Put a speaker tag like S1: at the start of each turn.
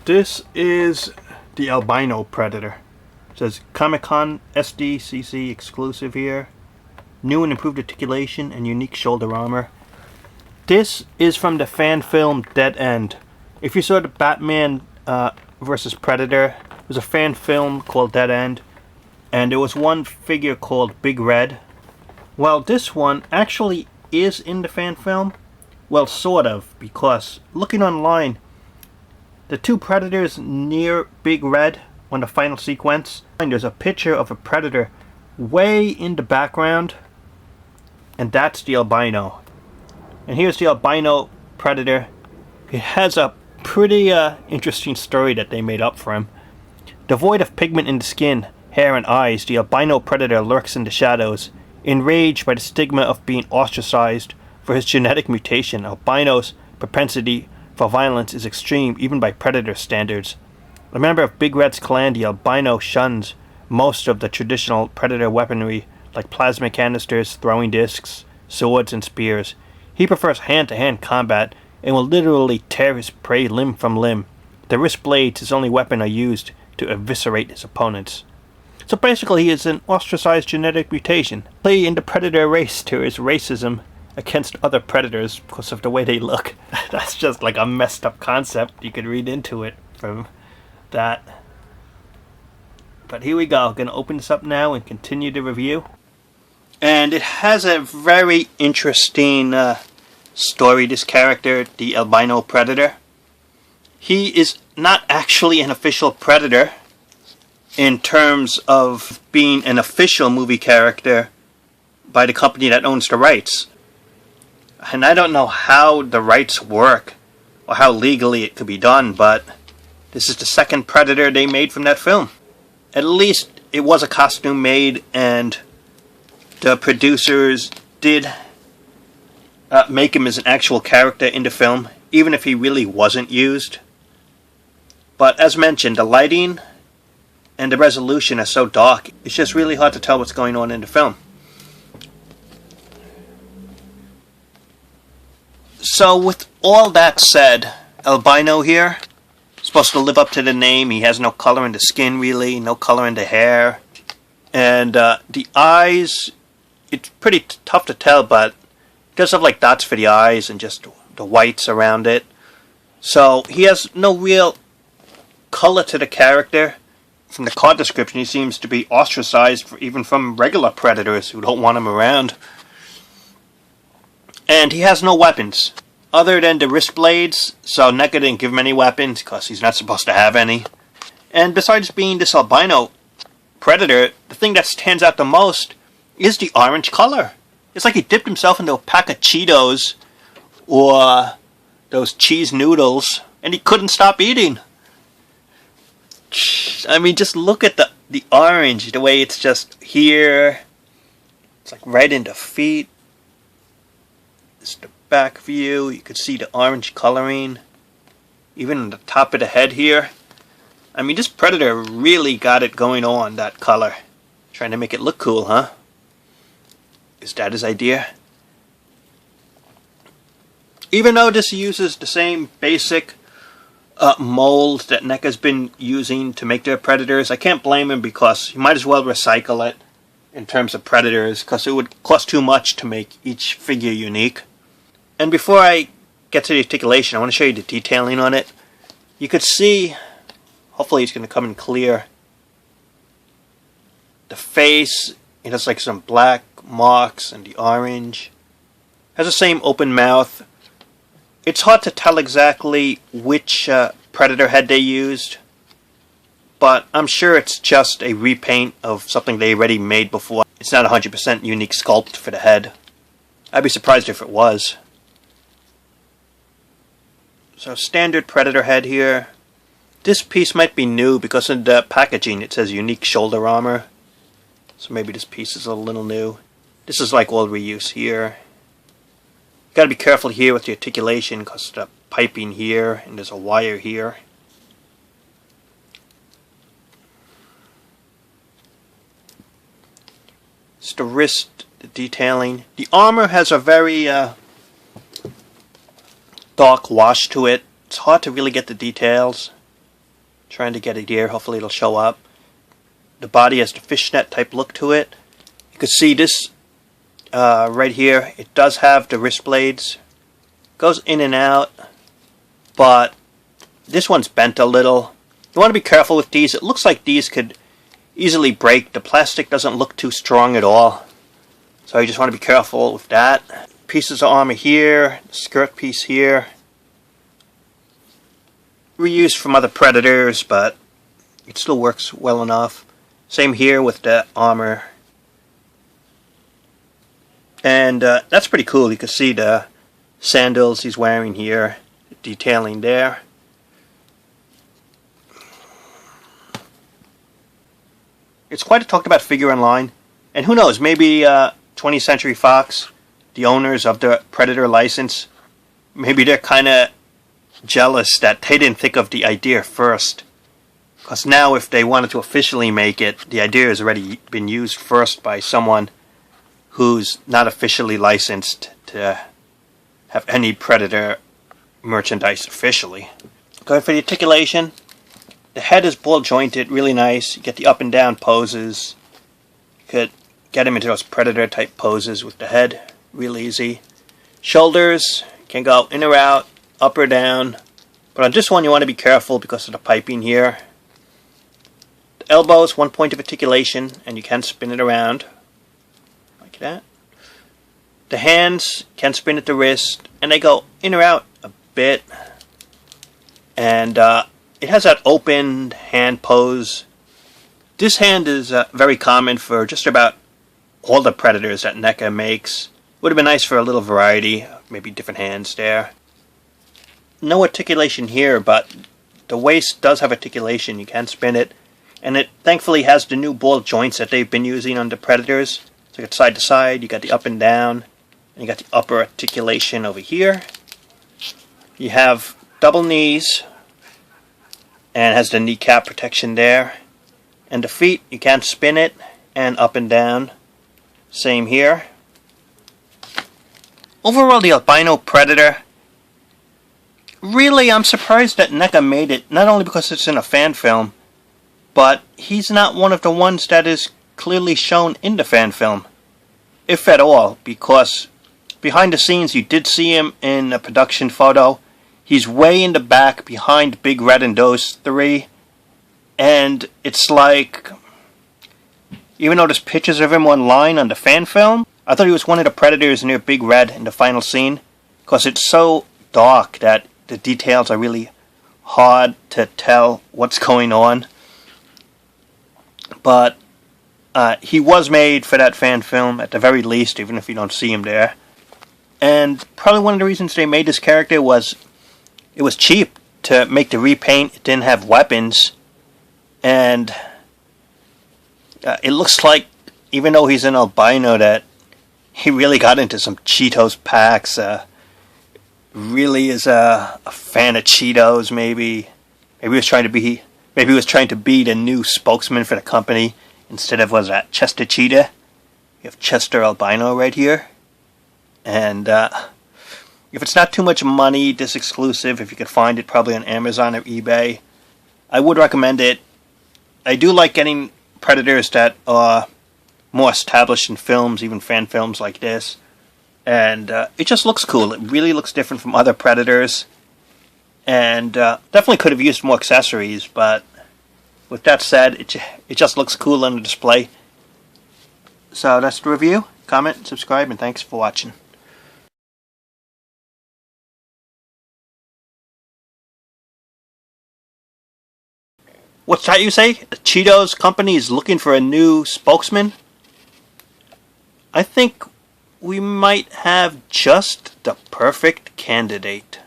S1: This is the Albino Predator. It says Comic-Con SDCC exclusive here. New and improved articulation and unique shoulder armor. This is from the fan film Dead End. If you saw the Batman versus Predator, it was a fan film called Dead End. And there was one figure called Big Red. Well, this one actually is in the fan film. Well, sort of, because looking online, the two predators near Big Red on the final sequence, there's a picture of a predator way in the background, and that's the albino. And here's the albino predator. It has a pretty interesting story that they made up for him. Devoid of pigment in the skin, hair, and eyes, the albino predator lurks in the shadows, enraged by the stigma of being ostracized for his genetic mutation. Albino's propensity for violence is extreme, even by predator standards. A member of Big Red's clan, the albino shuns most of the traditional predator weaponry, like plasma canisters, throwing discs, swords, and spears. He prefers hand-to-hand combat and will literally tear his prey limb from limb. The wrist blades, his only weapon, are used to eviscerate his opponents. So basically, he is an ostracized genetic mutation. Play in the predator race to his racism against other predators because of the way they look. That's just like a messed up concept. You could read into it from that. But here we go. Gonna open this up now and continue the review. And it has a very interesting story, this character, the Albino Predator. He is not actually an official predator in terms of being an official movie character by the company that owns the rights. And I don't know how the rights work or how legally it could be done, but this is the second Predator they made from that film. At least it was a costume made, and the producers did make him as an actual character in the film, even if he really wasn't used. But as mentioned, the lighting and the resolution are so dark, it's just really hard to tell what's going on in the film. So with all that said, albino here, supposed to live up to the name. He has no color in the skin really, no color in the hair. And the eyes, it's pretty tough to tell, but he does have like dots for the eyes and just the whites around it. So he has no real color to the character. From the card description, he seems to be ostracized even from regular predators who don't want him around. And he has no weapons other than the wrist blades, so NECA didn't give him any weapons because he's not supposed to have any. And besides being this albino predator, the thing that stands out the most is the orange color. It's like he dipped himself into a pack of Cheetos or those cheese noodles and he couldn't stop eating. I mean, just look at the orange, the way it's just here. It's like right in the feet. This is the back view. You could see the orange coloring. Even on the top of the head here. I mean, this Predator really got it going on, that color. Trying to make it look cool, huh? Is that his idea? Even though this uses the same basic mold that NECA's been using to make their Predators, I can't blame him because you might as well recycle it in terms of Predators because it would cost too much to make each figure unique. And before I get to the articulation, I want to show you the detailing on it. You could see, hopefully it's going to come in clear, the face, it has like some black marks and the orange. Has the same open mouth. It's hard to tell exactly which Predator head they used, but I'm sure it's just a repaint of something they already made before. It's not 100% unique sculpt for the head. I'd be surprised if it was. So standard Predator head here. This piece might be new because in the packaging it says unique shoulder armor. So maybe this piece is a little new. This is like old reuse here. Gotta be careful here with the articulation because the piping here and there's a wire here. It's the wrist detailing. The armor has a very dark wash to it. It's hard to really get the details. Trying to get it here. Hopefully it'll show up. The body has the fishnet type look to it. You can see this right here. It does have the wrist blades. Goes in and out. But this one's bent a little. You want to be careful with these. It looks like these could easily break. The plastic doesn't look too strong at all. So you just want to be careful with that. Pieces of armor here. Skirt piece here. Reused from other Predators, but it still works well enough. Same here with the armor. And that's pretty cool. You can see the sandals he's wearing here. Detailing there. It's quite a talked about figure online. And who knows, maybe 20th Century Fox, the owners of the Predator license, maybe they're kind of jealous that they didn't think of the idea first. Because now if they wanted to officially make it, the idea has already been used first by someone who's not officially licensed to have any Predator merchandise officially. Going for the articulation. The head is ball jointed, really nice. You get the up and down poses. You could get him into those Predator type poses with the head, real easy. Shoulders can go in or out, up or down. But on this one you want to be careful because of the piping here. The elbows, one point of articulation, and you can spin it around. Like that. The hands can spin at the wrist, and they go in or out a bit. And it has that open hand pose. This hand is very common for just about all the Predators that NECA makes. Would have been nice for a little variety, maybe different hands there. No articulation here, but the waist does have articulation. You can spin it. And it thankfully has the new ball joints that they've been using on the Predators. So you got side to side, you got the up and down, and you got the upper articulation over here. You have double knees, and it has the kneecap protection there. And the feet, you can spin it, and up and down. Same here. Overall, the Albino Predator, really, I'm surprised that NECA made it, not only because it's in a fan film, but he's not one of the ones that is clearly shown in the fan film, if at all, because behind the scenes you did see him in a production photo. He's way in the back behind Big Red and those three, and it's like, even though there's pictures of him online on the fan film, I thought he was one of the Predators near Big Red in the final scene, because it's so dark that the details are really hard to tell what's going on. But he was made for that fan film at the very least, even if you don't see him there. And probably one of the reasons they made this character was it was cheap to make the repaint. It didn't have weapons. And it looks like, even though he's an albino, that he really got into some Cheetos packs. Really is a fan of Cheetos, maybe. Maybe he was trying to be the new spokesman for the company instead of, was that Chester Cheetah? You have Chester Albino right here. And if it's not too much money, this exclusive, if you could find it probably on Amazon or eBay, I would recommend it. I do like getting Predators that are more established in films, even fan films like this. And it just looks cool. It really looks different from other Predators. And definitely could have used more accessories, but with that said, it just looks cool on the display. So that's the review. Comment, subscribe, and thanks for watching. What's that you say? The Cheetos company is looking for a new spokesman? I think we might have just the perfect candidate.